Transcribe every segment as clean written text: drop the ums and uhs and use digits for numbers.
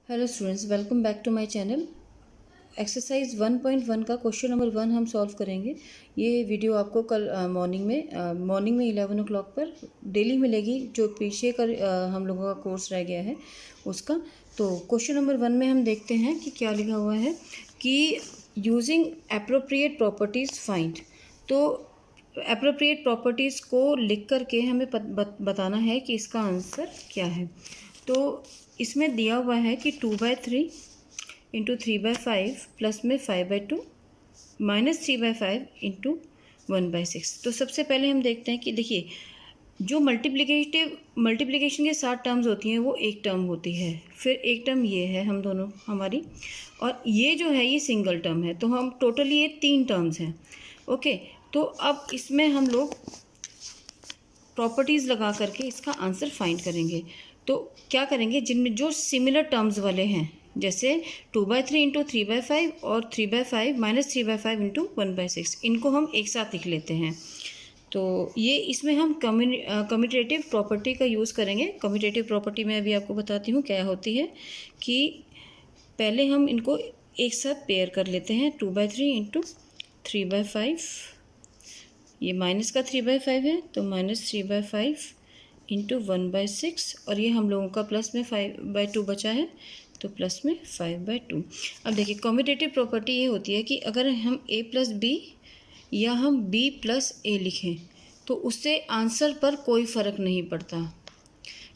Hello students, welcome back to my channel. Exercise 1.1 का question number 1 हम solve करेंगे। ये वीडियो आपको कल मॉर्निंग में 11 o'clock पर डेली मिलेगी, जो पीछे का हम लोगों का कोर्स रह गया है उसका। तो क्वेश्चन नंबर 1 में हम देखते हैं कि क्या लिखा हुआ है कि यूजिंग एप्रोप्रिएट प्रॉपर्टीज़ फाइंड। तो एप्रोप्रिएट प्रॉपर्टीज़ को लिख करके हमें बताना है कि इसका आंसर क्या है। तो इसमें दिया हुआ है कि 2/3 इंटू 3/5 प्लस में 5/2 माइनस 3/5 इंटू 1/6। तो सबसे पहले हम देखते हैं कि देखिए, जो मल्टीप्लिकेशन के 7 टर्म्स होती हैं वो एक टर्म होती है, फिर एक टर्म ये है हम दोनों हमारी, और ये जो है ये सिंगल टर्म है। तो हम टोटली ये 3 टर्म्स हैं। ओके, तो अब इसमें हम लोग प्रॉपर्टीज़ लगा करके इसका आंसर फाइंड करेंगे। तो क्या करेंगे, जिनमें जो सिमिलर टर्म्स वाले हैं, जैसे 2/3 इंटू 3/5 और 3/5 माइनस 3/5 इंटू 1/6, इनको हम एक साथ लिख लेते हैं। तो ये इसमें हम कम्यूटेटिव प्रॉपर्टी का यूज़ करेंगे। कम्यूटेटिव प्रॉपर्टी मैं अभी आपको बताती हूँ क्या होती है। कि पहले हम इनको एक साथ पेयर कर लेते हैं। 2/3 इंटू 3/5, ये माइनस का 3/5 है, तो माइनस 3/5 इंटू 1/6, और ये हम लोगों का प्लस में 5/2 बचा है, तो प्लस में 5/2। अब देखिए, कम्यूटेटिव प्रॉपर्टी ये होती है कि अगर हम a प्लस बी या हम b प्लस a लिखें तो उससे आंसर पर कोई फ़र्क नहीं पड़ता।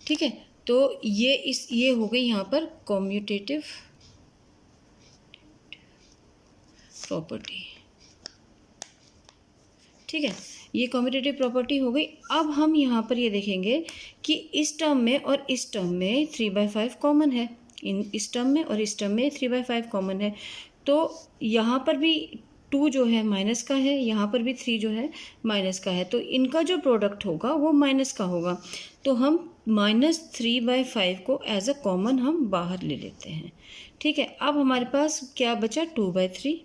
ठीक है, तो ये हो गई यहाँ पर कम्यूटेटिव प्रॉपर्टी। ठीक है, ये कम्यूटेटिव प्रॉपर्टी हो गई। अब हम यहाँ पर ये देखेंगे कि इस टर्म में और इस टर्म में 3/5 कॉमन है, इस टर्म में और इस टर्म में 3/5 कॉमन है। तो यहाँ पर भी 2 जो है माइनस का है, यहाँ पर भी 3 जो है माइनस का है, तो इनका जो प्रोडक्ट होगा वो माइनस का होगा। तो हम -3/5 को एज अ कॉमन हम बाहर ले लेते हैं। ठीक है, अब हमारे पास क्या बचा, 2/3,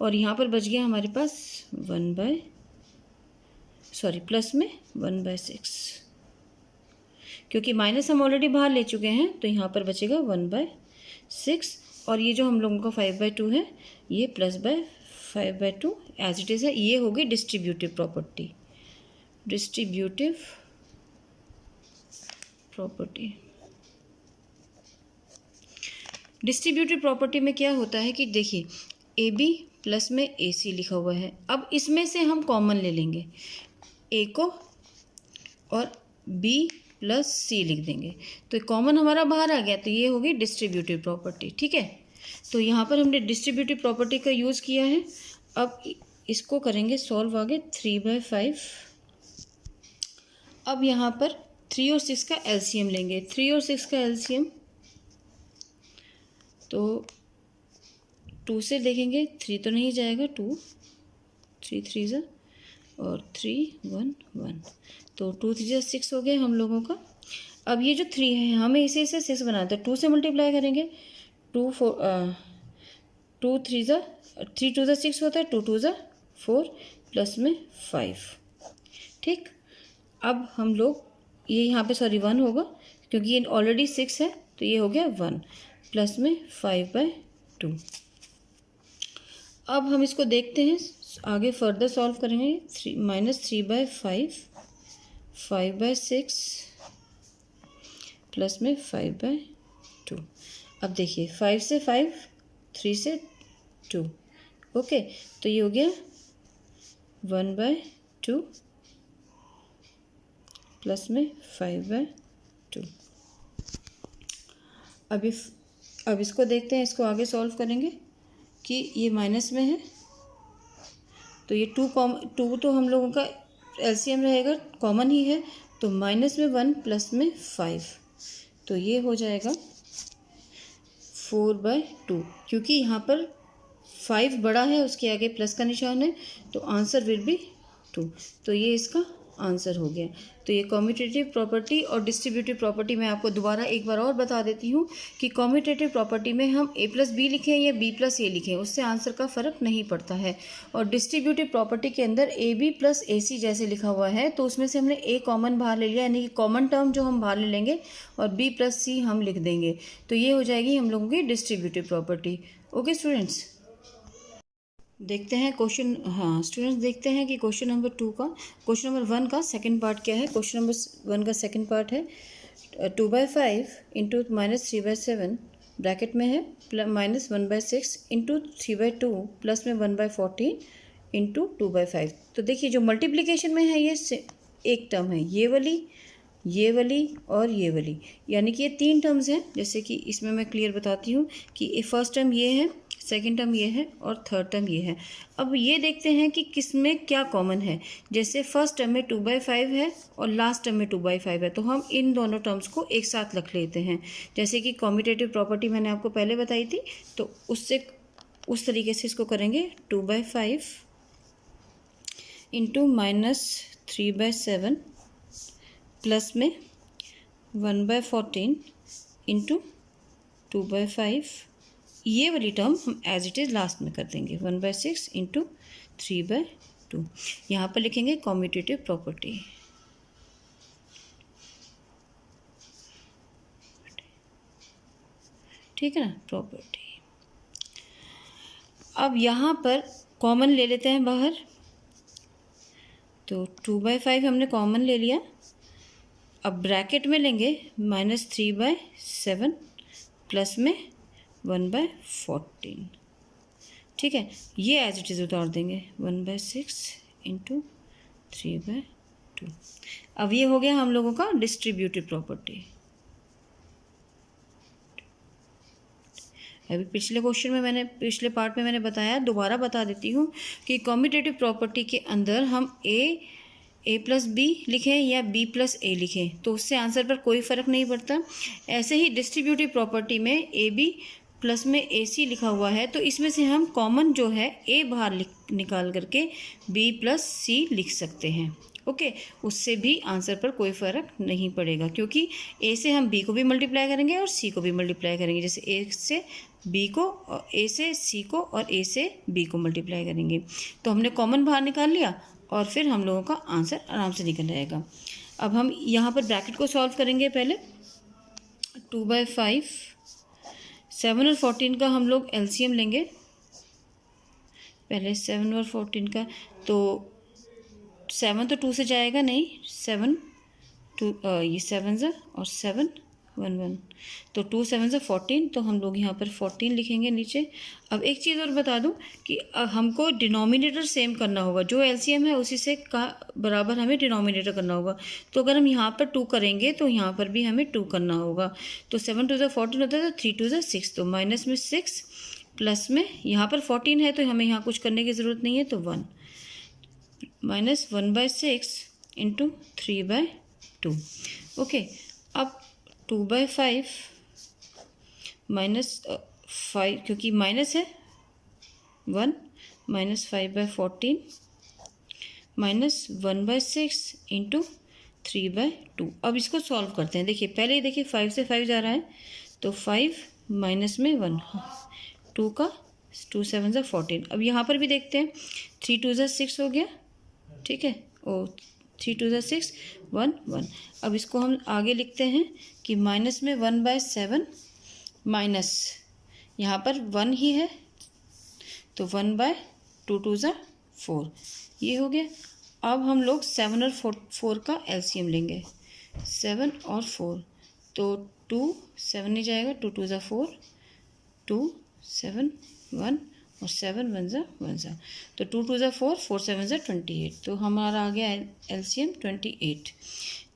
और यहाँ पर बच गया हमारे पास प्लस में 1/6, क्योंकि माइनस हम ऑलरेडी बाहर ले चुके हैं, तो यहाँ पर बचेगा 1/6, और ये जो हम लोगों का 5/2 है ये plus by 5/2 as it is है। ये होगी डिस्ट्रीब्यूटिव प्रॉपर्टी। डिस्ट्रीब्यूटिव प्रॉपर्टी में क्या होता है कि देखिए, AB प्लस में AC लिखा हुआ है। अब इसमें से हम कॉमन ले लेंगे, A को और B प्लस C लिख देंगे, तो कॉमन हमारा बाहर आ गया, तो ये होगी डिस्ट्रीब्यूटिव प्रॉपर्टी। ठीक है, तो यहाँ पर हमने डिस्ट्रीब्यूटिव प्रॉपर्टी का यूज़ किया है। अब इसको करेंगे सॉल्व आगे। 3/5, अब यहाँ पर 3 और 6 का एलसीएम लेंगे। 3 और 6 का एलसीएम, तो 2 से देखेंगे, 3 तो नहीं जाएगा, 2 3 3 ज़ा और 3 1 1, तो 2 3 ज़ा 6 हो गया हम लोगों का। अब ये जो 3 है हमें इसे 6 बनाते हैं, 2 से मल्टीप्लाई करेंगे। 2 3 ज़ा 3 2 ज़ा 6 होता है, 2 2 ज़ा 4 प्लस में 5। ठीक, अब हम लोग ये यहाँ पे 1 होगा, क्योंकि ये ऑलरेडी 6 है, तो ये हो गया 1 प्लस में 5/2। अब हम इसको देखते हैं, आगे फर्दर सॉल्व करेंगे। -3/5 5/6 प्लस में 5/2। अब देखिए, 5 से 5, 3 से 2, ओके, तो ये हो गया 1/2 प्लस में 5/2। अब इसको देखते हैं, इसको आगे सॉल्व करेंगे कि ये माइनस में है, तो ये 2 तो हम लोगों का एलसीएम रहेगा, कॉमन ही है, तो माइनस में 1 प्लस में 5, तो ये हो जाएगा 4/2। क्योंकि यहाँ पर 5 बड़ा है, उसके आगे प्लस का निशान है, तो आंसर विल बी 2, तो ये इसका आंसर हो गया। तो ये कॉम्यूटेटिव प्रॉपर्टी और डिस्ट्रीब्यूटिव प्रॉपर्टी मैं आपको दोबारा एक बार और बता देती हूँ कि कॉम्यूटेटिव प्रॉपर्टी में हम a प्लस बी लिखें या b प्लस ए लिखें, उससे आंसर का फ़र्क नहीं पड़ता है। और डिस्ट्रीब्यूटिव प्रॉपर्टी के अंदर ए बी प्लस ए सी जैसे लिखा हुआ है तो उसमें से हमने a कॉमन बाहर ले लिया, यानी कि कॉमन टर्म जो हम बाहर ले लेंगे और b प्लस सी हम लिख देंगे, तो ये हो जाएगी हम लोगों की डिस्ट्रीब्यूटिव प्रॉपर्टी। ओके स्टूडेंट्स, देखते हैं क्वेश्चन, हाँ स्टूडेंट्स देखते हैं कि क्वेश्चन नंबर 1 का सेकंड पार्ट क्या है। क्वेश्चन नंबर 1 का सेकंड पार्ट है 2/5 इंटू -3/7 ब्रैकेट में है -1/6 इंटू 3/2 प्लस में 1/14 इंटू 2/5। तो देखिए जो मल्टीप्लिकेशन में है ये एक टर्म है, ये वाली और ये वाली, यानी कि ये 3 टर्म्स हैं। जैसे कि इसमें मैं क्लियर बताती हूँ कि फर्स्ट टर्म ये है, सेकंड टर्म ये है और थर्ड टर्म ये है। अब ये देखते हैं कि किस में क्या कॉमन है। जैसे फर्स्ट टर्म में 2/5 है और लास्ट टर्म में 2/5 है, तो हम इन दोनों टर्म्स को एक साथ रख लेते हैं। जैसे कि कॉम्यूटेटिव प्रॉपर्टी मैंने आपको पहले बताई थी, तो उससे उस तरीके से इसको करेंगे 2/5 इंटू -3/7 प्लस में 1/14 इंटू 2/5। ये वाली टर्म हम एज इट इज़ लास्ट में कर देंगे 1/6 इंटू 3/2। यहाँ पर लिखेंगे कॉम्यूटेटिव प्रॉपर्टी। ठीक है ना, प्रॉपर्टी। अब यहाँ पर कॉमन ले लेते हैं बाहर, तो 2/5 हमने कॉमन ले लिया। अब ब्रैकेट में लेंगे -3/7 प्लस में 1/14। ठीक है, ये एज इट इज़ उतार देंगे 1/6 इंटू 3/2। अब ये हो गया हम लोगों का डिस्ट्रीब्यूटिव प्रॉपर्टी। अभी पिछले पिछले पार्ट में मैंने बताया, दोबारा बता देती हूँ कि कॉम्यूटेटिव प्रॉपर्टी के अंदर हम ए प्लस बी लिखें या बी प्लस ए लिखें तो उससे आंसर पर कोई फ़र्क नहीं पड़ता। ऐसे ही डिस्ट्रीब्यूटिव प्रॉपर्टी में ए बी प्लस में ए सी लिखा हुआ है, तो इसमें से हम कॉमन जो है ए बाहर निकाल करके बी प्लस सी लिख सकते हैं। ओके, उससे भी आंसर पर कोई फ़र्क नहीं पड़ेगा, क्योंकि ए से हम बी को भी मल्टीप्लाई करेंगे और सी को भी मल्टीप्लाई करेंगे। जैसे ए से बी को, ए से सी को और ए से बी को मल्टीप्लाई करेंगे, तो हमने कॉमन बाहर निकाल लिया और फिर हम लोगों का आंसर आराम से निकल जाएगा। अब हम यहाँ पर ब्रैकेट को सॉल्व करेंगे। पहले 2/5, 7 और 14 का हम लोग एलसीएम लेंगे। पहले 7 और 14 का, तो 7 तो 2 से जाएगा नहीं, 7 2 ये 7 ज़ा और 7 1 1, तो 2 7 ज़ा 14, तो हम लोग यहाँ पर 14 लिखेंगे नीचे। अब एक चीज़ और बता दूँ कि हमको डिनोमिनेटर सेम करना होगा, जो एलसीएम है उसी से का बराबर हमें डिनोमिनेटर करना होगा। तो अगर हम यहाँ पर 2 करेंगे तो यहाँ पर भी हमें 2 करना होगा। तो 7 2 ज़ा 14 होता है, तो 3 2 ज़ा 6, तो माइनस में 6 प्लस में यहाँ पर 14 है तो हमें यहाँ कुछ करने की ज़रूरत नहीं है, तो 1 माइनस 1/6 इंटू 3/2। ओके, अब 2/5 -5, क्योंकि माइनस है 1, माइनस 5/14 माइनस 1/6 इंटू 3/2। अब इसको सॉल्व करते हैं। देखिए पहले ही देखिए 5 से 5 जा रहा है, तो 5 माइनस में 1, 2 का 2 7 ज़ा 14। अब यहाँ पर भी देखते हैं, 3 2 ज़ा 6 हो गया। ठीक है, 3 2 ज़ा 6 1 1। अब इसको हम आगे लिखते हैं कि माइनस में 1/7 माइनस यहाँ पर 1 ही है, तो 1/2 2 ज़ा 4, ये हो गया। अब हम लोग 7 और 4 का एलसीएम लेंगे, 7 और 4, तो 2 7 नहीं जाएगा, 2 2 ज़ा 4, 2 7 1 और 7 1 ज़ा 1 ज़ा, तो 2 2 ज़ा 4, 4 7 ज़ा 28, तो हमारा आ गया एलसीएम 28।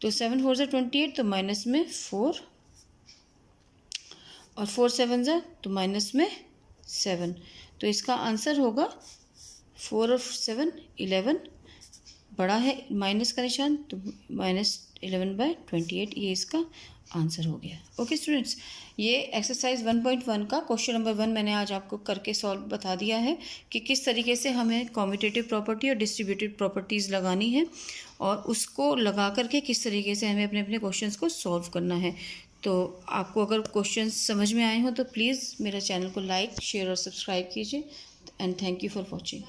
तो 7 4 ज़ा 28, तो माइनस में 4 और 4 7 ज़ा, तो माइनस में 7, तो इसका आंसर होगा 4 और 7 11, बड़ा है माइनस का निशान, तो -11/28 ये इसका आंसर हो गया। ओके स्टूडेंट्स, ये एक्सरसाइज 1.1 का क्वेश्चन नंबर 1 मैंने आज आपको करके सॉल्व बता दिया है कि किस तरीके से हमें कॉम्यूटेटिव प्रॉपर्टी और डिस्ट्रीब्यूटिव प्रॉपर्टीज़ लगानी है और उसको लगा करके किस तरीके से हमें अपने अपने क्वेश्चंस को सॉल्व करना है। तो आपको अगर क्वेश्चंस समझ में आए हो तो प्लीज़ मेरा चैनल को लाइक, शेयर और सब्सक्राइब कीजिए। And thank you for watching.